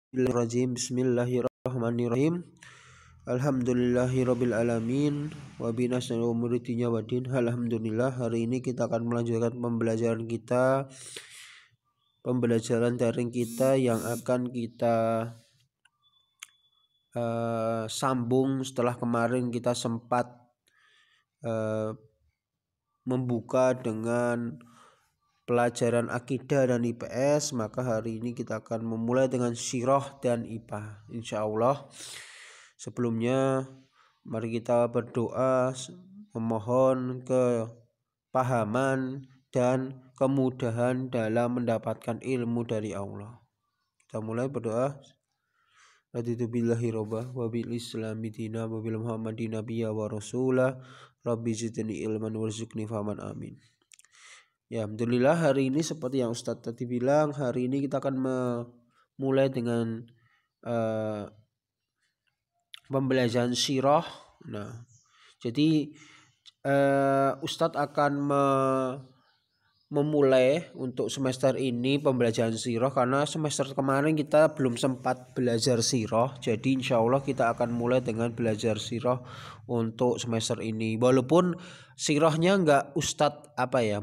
Bismillahirrahmanirrahim. Alhamdulillahirabbil alamin wa binasna'il umuri dunya waddin. Alhamdulillah, hari ini kita akan melanjutkan pembelajaran daring kita yang akan kita sambung setelah kemarin kita sempat membuka dengan pelajaran akidah dan IPS. Maka hari ini kita akan memulai dengan sirah dan IPA, insya Allah. Sebelumnya mari kita berdoa memohon kepahaman dan kemudahan dalam mendapatkan ilmu dari Allah. Kita mulai berdoa. Raditu billahi robba wa bil islami dina wa bil muhammadin nabiyya wa rasulah rabbi zidni ilman warzuqni fahaman amin. Ya, alhamdulillah, hari ini seperti yang Ustadz tadi bilang, hari ini kita akan memulai dengan pembelajaran sirah. Nah, jadi Ustadz akan memulai untuk semester ini pembelajaran sirah karena semester kemarin kita belum sempat belajar sirah. Jadi insya Allah kita akan mulai dengan belajar sirah untuk semester ini. Walaupun sirahnya enggak Ustadz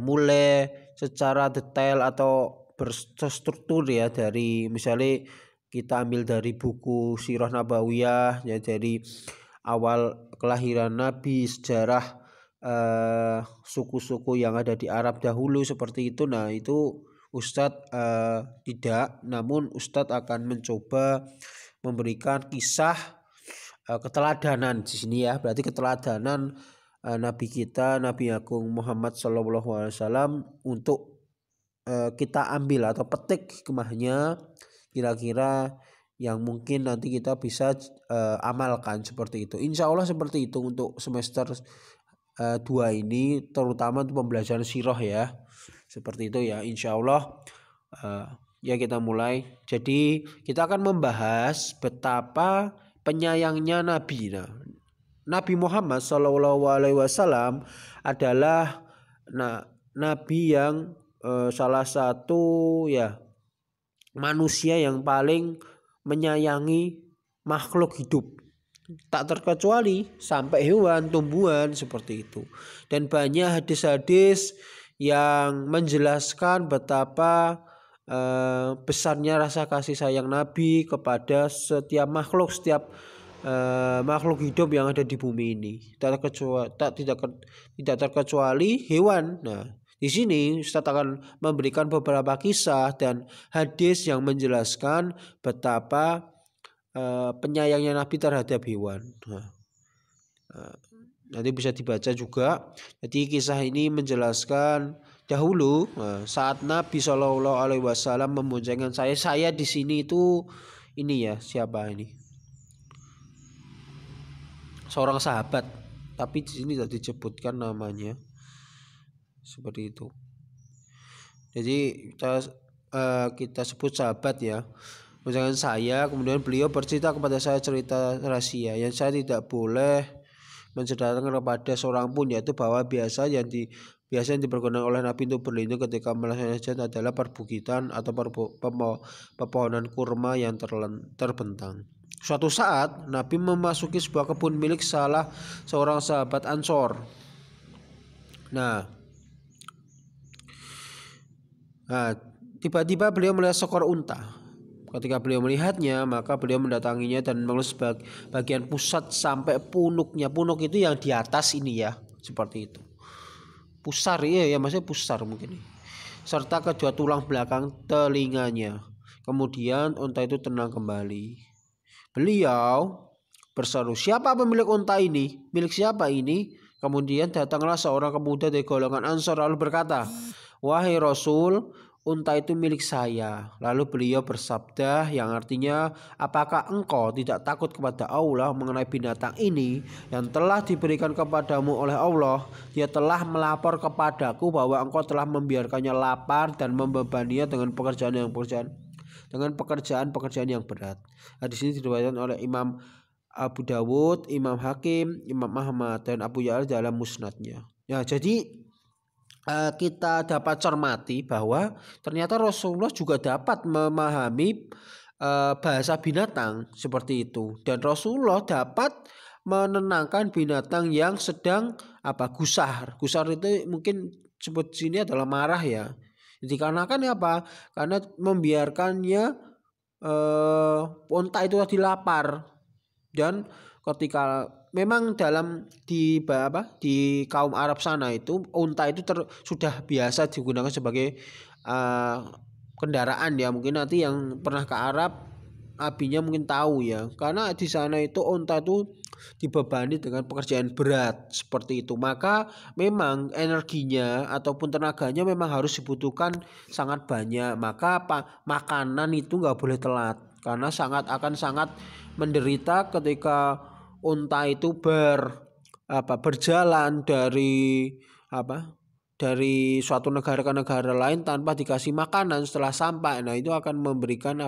mulai secara detail atau berstruktur ya, dari misalnya kita ambil dari buku Sirah Nabawiyah ya, dari awal kelahiran Nabi, sejarah suku-suku yang ada di Arab dahulu seperti itu. Nah, itu Ustadz tidak, namun Ustadz akan mencoba memberikan kisah keteladanan di sini ya, berarti keteladanan Nabi kita, Nabi Agung Muhammad SAW, untuk kita ambil atau petik hikmahnya kira-kira yang mungkin nanti kita bisa amalkan seperti itu. Insya Allah seperti itu untuk semester 2 ini, terutama untuk pembelajaran sirah ya, seperti itu ya, insya Allah. Ya, kita mulai. Jadi kita akan membahas betapa penyayangnya Nabi. Nah, Nabi Muhammad SAW adalah Nabi yang salah satu ya manusia yang paling menyayangi makhluk hidup, tak terkecuali sampai hewan, tumbuhan seperti itu. Dan banyak hadis-hadis yang menjelaskan betapa besarnya rasa kasih sayang Nabi kepada setiap makhluk, makhluk hidup yang ada di bumi ini, tidak terkecuali hewan. Nah, di sini Ustaz akan memberikan beberapa kisah dan hadis yang menjelaskan betapa penyayangnya Nabi terhadap hewan. Nanti bisa dibaca juga. Jadi kisah ini menjelaskan dahulu saat Nabi SAW memboncengkan saya di sini itu ini ya, siapa ini? Seorang sahabat, tapi di sini tidak disebutkan namanya. Seperti itu. Jadi kita sebut sahabat ya. Misalkan saya, kemudian beliau bercerita kepada saya cerita rahasia yang saya tidak boleh menceritakan kepada seorang pun, yaitu bahwa biasa yang dipergunakan oleh Nabi untuk berlindung ketika melaksanakan adalah perbukitan atau pepohonan kurma yang terbentang. Suatu saat Nabi memasuki sebuah kebun milik salah seorang sahabat Ansor. Nah, tiba-tiba beliau melihat seekor unta. Ketika beliau melihatnya, maka beliau mendatanginya dan mengelus bagian pusat sampai punuknya. Punuk itu yang di atas ini ya, seperti itu. Pusar ya, maksudnya pusar mungkin. Serta kedua tulang belakang telinganya. Kemudian unta itu tenang kembali. Beliau berseru, "Siapa pemilik unta ini? Milik siapa ini?" Kemudian datanglah seorang pemuda dari golongan Ansor lalu berkata, "Wahai Rasul, unta itu milik saya." Lalu beliau bersabda yang artinya, "Apakah engkau tidak takut kepada Allah mengenai binatang ini yang telah diberikan kepadamu oleh Allah? Dia telah melapor kepadaku bahwa engkau telah membiarkannya lapar dan membebaninya dengan pekerjaan yang berat." Hadis ini diriwayatkan oleh Imam Abu Dawud, Imam Hakim, Imam Ahmad, dan Abu Ya'la dalam musnadnya. Ya, jadi kita dapat cermati bahwa ternyata Rasulullah juga dapat memahami bahasa binatang seperti itu, dan Rasulullah dapat menenangkan binatang yang sedang gusar. Gusar itu mungkin sebut sini adalah marah ya. Dikarenakan apa? Karena membiarkannya unta itu tadi lapar, dan ketika memang di kaum Arab sana itu unta itu sudah biasa digunakan sebagai kendaraan ya. Mungkin nanti yang pernah ke Arab abinya mungkin tahu ya, karena di sana itu unta itu dibebani dengan pekerjaan berat seperti itu, maka memang energinya ataupun tenaganya memang harus dibutuhkan sangat banyak. Maka makanan itu nggak boleh telat, karena akan sangat menderita ketika unta itu berjalan dari suatu negara ke negara lain tanpa dikasih makanan setelah sampai. Nah, itu akan memberikan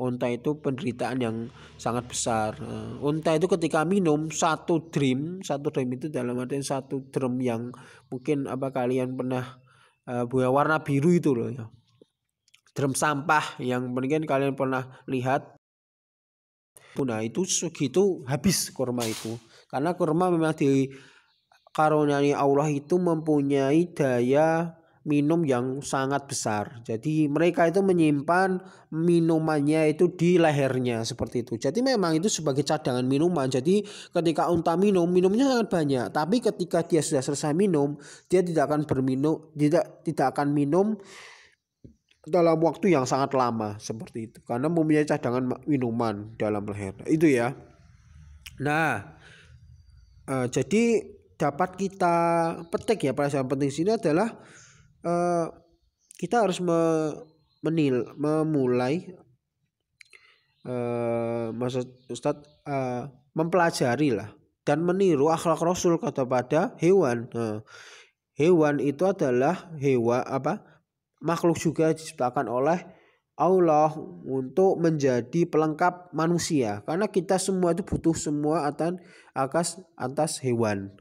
unta itu penderitaan yang sangat besar. Unta itu ketika minum satu drum itu dalam artian satu drum yang mungkin kalian pernah punya warna biru itu loh ya. Drum sampah yang mungkin kalian pernah lihat. Nah, itu segitu habis kurma itu. Karena kurma memang dikaruniai Allah itu mempunyai daya minum yang sangat besar. Jadi mereka itu menyimpan minumannya itu di lehernya seperti itu. Jadi memang itu sebagai cadangan minuman. Jadi ketika unta minumnya sangat banyak. Tapi ketika dia sudah selesai minum, dia tidak akan minum dalam waktu yang sangat lama seperti itu, karena mempunyai cadangan minuman dalam leher itu ya. Nah, jadi dapat kita petik ya, pelajaran penting sini adalah kita harus memulai maksud Ustadz mempelajari lah dan meniru akhlak Rasul kepada hewan. Hewan itu adalah makhluk juga diciptakan oleh Allah untuk menjadi pelengkap manusia, karena kita semua itu butuh semua atas hewan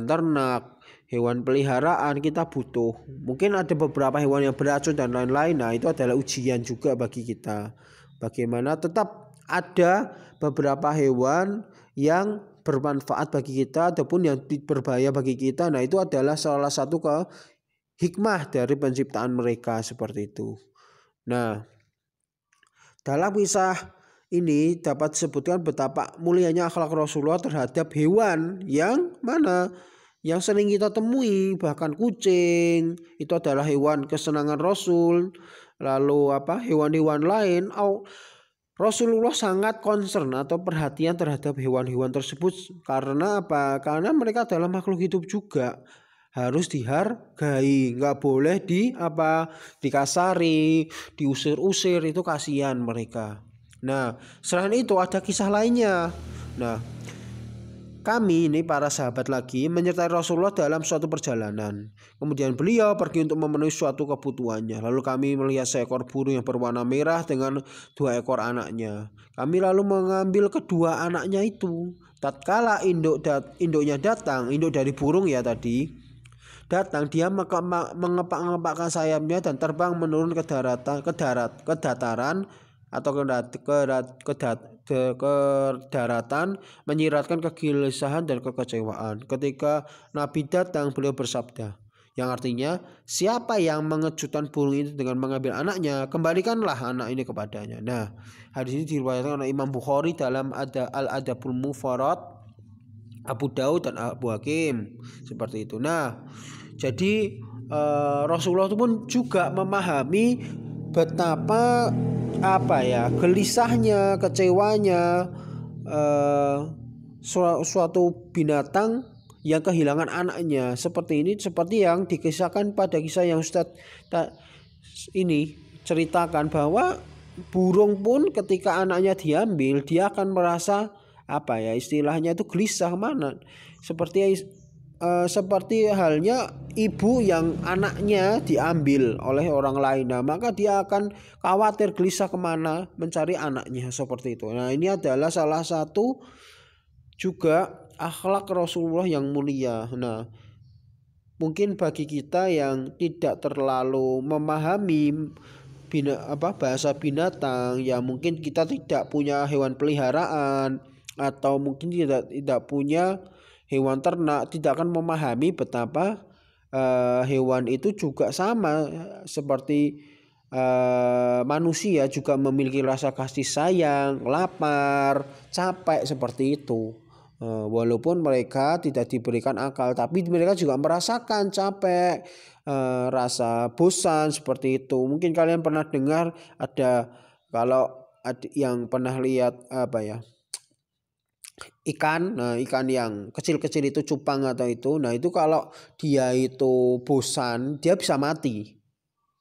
ternak, hewan peliharaan kita butuh. Mungkin ada beberapa hewan yang beracun dan lain-lain. Nah, itu adalah ujian juga bagi kita, bagaimana tetap ada beberapa hewan yang bermanfaat bagi kita ataupun yang berbahaya bagi kita. Nah, itu adalah salah satu hikmah dari penciptaan mereka seperti itu. Nah, dalam kisah ini dapat disebutkan betapa mulianya akhlak Rasulullah terhadap hewan yang sering kita temui. Bahkan kucing itu adalah hewan kesenangan Rasul. Lalu hewan-hewan lain, Rasulullah sangat concern atau perhatian terhadap hewan-hewan tersebut. Karena Karena mereka adalah makhluk hidup juga, harus dihargai, nggak boleh dikasari, diusir-usir, itu kasihan mereka. Nah, selain itu ada kisah lainnya. Nah, kami ini para sahabat lagi menyertai Rasulullah dalam suatu perjalanan. Kemudian beliau pergi untuk memenuhi suatu kebutuhannya. Lalu kami melihat seekor burung yang berwarna merah dengan 2 ekor anaknya. Kami lalu mengambil kedua anaknya itu. Tatkala induknya datang, induk dari burung ya tadi datang, dia mengepak-ngepakkan sayapnya dan terbang menurun ke daratan atau ke daratan, menyiratkan kegelisahan dan kekecewaan. Ketika Nabi datang, beliau bersabda, yang artinya, siapa yang mengejutkan burung itu dengan mengambil anaknya, kembalikanlah anak ini kepadanya. Nah, hadis ini diriwayatkan oleh Imam Bukhari dalam Al-Adabul Mufrad, Abu Daud dan Abu Hakim seperti itu. Nah, jadi Rasulullah itu pun juga memahami betapa gelisahnya, kecewanya suatu binatang yang kehilangan anaknya seperti ini, seperti yang dikisahkan pada kisah yang Ustadz ini ceritakan, bahwa burung pun ketika anaknya diambil, dia akan merasa istilahnya itu gelisah seperti halnya ibu yang anaknya diambil oleh orang lain. Nah, maka dia akan khawatir, gelisah kemana mencari anaknya seperti itu. Nah, ini adalah salah satu juga akhlak Rasulullah yang mulia. Nah, mungkin bagi kita yang tidak terlalu memahami bahasa binatang ya, mungkin kita tidak punya hewan peliharaan atau mungkin tidak punya hewan ternak, tidak akan memahami betapa hewan itu juga sama seperti manusia, juga memiliki rasa kasih sayang, lapar, capek seperti itu. Walaupun mereka tidak diberikan akal, tapi mereka juga merasakan capek, rasa bosan seperti itu. Mungkin kalian pernah dengar kalau ada yang pernah lihat ikan, ikan yang kecil-kecil itu, cupang atau itu. Nah, itu kalau dia itu bosan, dia bisa mati.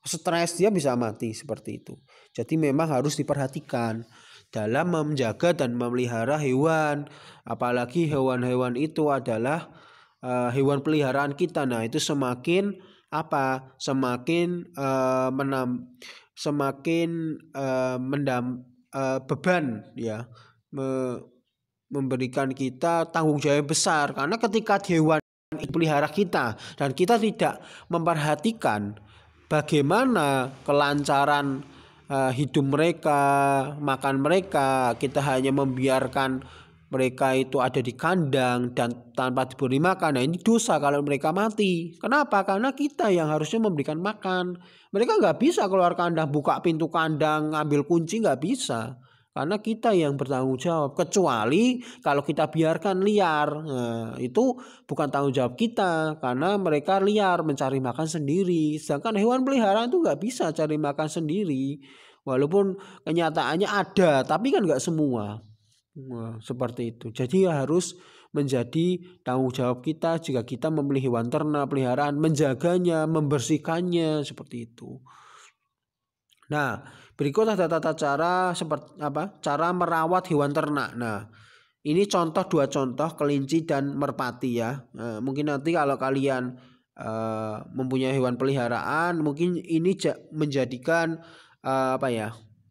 Stres, dia bisa mati seperti itu. Jadi memang harus diperhatikan dalam menjaga dan memelihara hewan, apalagi hewan-hewan itu adalah hewan peliharaan kita. Nah, itu semakin beban ya, memberikan kita tanggung jawab besar, karena ketika hewan itu pelihara kita dan kita tidak memperhatikan bagaimana kelancaran hidup mereka, makan mereka, kita hanya membiarkan mereka itu ada di kandang dan tanpa diberi makan. Nah, ini dosa kalau mereka mati. Kenapa? Karena kita yang harusnya memberikan makan. Mereka nggak bisa keluar kandang, buka pintu kandang, ambil kunci, nggak bisa. Karena kita yang bertanggung jawab. Kecuali kalau kita biarkan liar, nah, itu bukan tanggung jawab kita, karena mereka liar mencari makan sendiri. Sedangkan hewan peliharaan itu nggak bisa cari makan sendiri. Walaupun kenyataannya ada, tapi kan nggak semua. Nah, seperti itu. Jadi harus menjadi tanggung jawab kita jika kita membeli hewan ternak peliharaan, menjaganya, membersihkannya seperti itu. Nah, berikut ada tata cara seperti cara merawat hewan ternak. Nah, ini dua contoh kelinci dan merpati ya. Nah, mungkin nanti kalau kalian mempunyai hewan peliharaan, mungkin ini menjadikan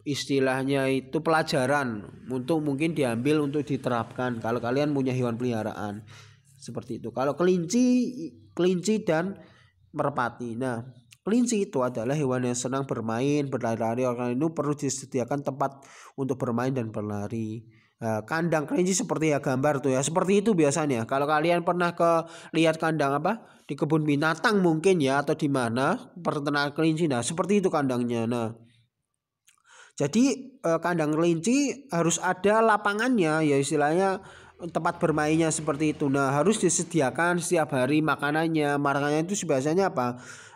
istilahnya itu pelajaran untuk mungkin diambil untuk diterapkan kalau kalian punya hewan peliharaan seperti itu. Kalau kelinci dan merpati. Nah, kelinci itu adalah hewan yang senang bermain, berlari-lari. Oleh itu perlu disediakan tempat untuk bermain dan berlari. Kandang kelinci seperti ya gambar tuh ya, seperti itu biasanya. Kalau kalian pernah lihat kandang di kebun binatang mungkin ya, atau di mana peternakan kelinci, nah seperti itu kandangnya. Nah, jadi kandang kelinci harus ada lapangannya ya, istilahnya tempat bermainnya seperti itu. Nah, harus disediakan setiap hari makanannya. Makanannya itu biasanya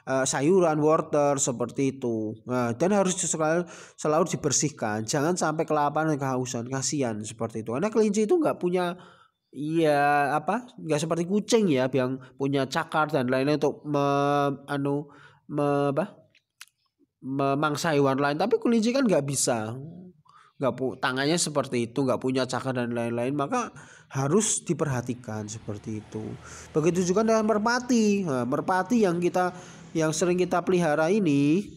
sayuran, wortel seperti itu. Nah, dan harus selalu dibersihkan. Jangan sampai kelaparan dan kehausan, kasihan seperti itu. Karena kelinci itu nggak punya nggak seperti kucing ya yang punya cakar dan lain-lain untuk memangsa hewan lain, tapi kelinci kan nggak bisa, tangannya seperti itu, nggak punya cakar dan lain-lain, maka harus diperhatikan seperti itu. Begitu juga dengan merpati. Nah, merpati yang sering kita pelihara ini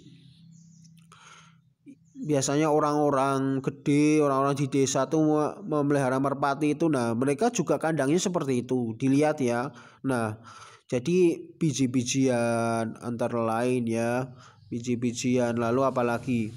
biasanya orang-orang gede, orang-orang di desa tuh memelihara merpati itu. Nah, mereka juga kandangnya seperti itu, dilihat ya. Nah, jadi biji-bijian antara lain ya, biji-bijian, lalu apalagi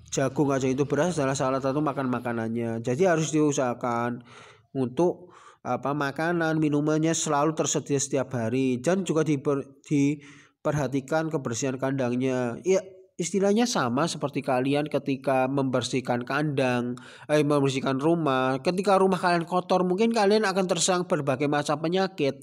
jagung aja, itu beras adalah salah satu makanannya. Jadi harus diusahakan untuk makanan minumannya selalu tersedia setiap hari, dan juga diperhatikan kebersihan kandangnya. Ya, istilahnya sama seperti kalian ketika membersihkan kandang, membersihkan rumah. Ketika rumah kalian kotor, mungkin kalian akan terserang berbagai macam penyakit.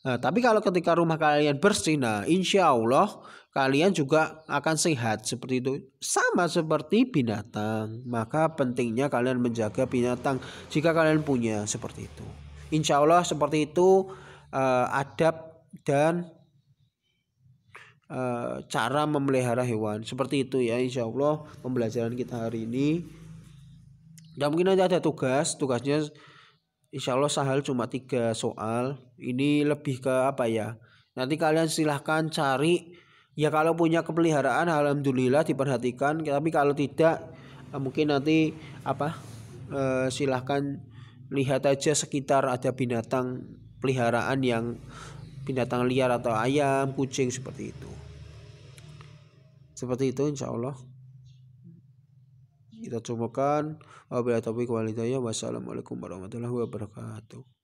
Nah, tapi kalau ketika rumah kalian bersih, nah insya Allah kalian juga akan sehat seperti itu. Sama seperti binatang, maka pentingnya kalian menjaga binatang jika kalian punya seperti itu. Insya Allah seperti itu adab dan cara memelihara hewan seperti itu ya. Insya Allah pembelajaran kita hari ini. Dan mungkin nanti ada tugasnya. Insya Allah sahal cuma 3 soal. Ini lebih ke nanti kalian silahkan cari ya, kalau punya kepeliharaan alhamdulillah diperhatikan, tapi kalau tidak mungkin nanti silahkan lihat aja sekitar ada binatang peliharaan yang binatang liar atau ayam, kucing seperti itu. Seperti itu insya Allah kita cobakan. Wabillahi taufiq wal hidayah. Wassalamualaikum warahmatullahi wabarakatuh.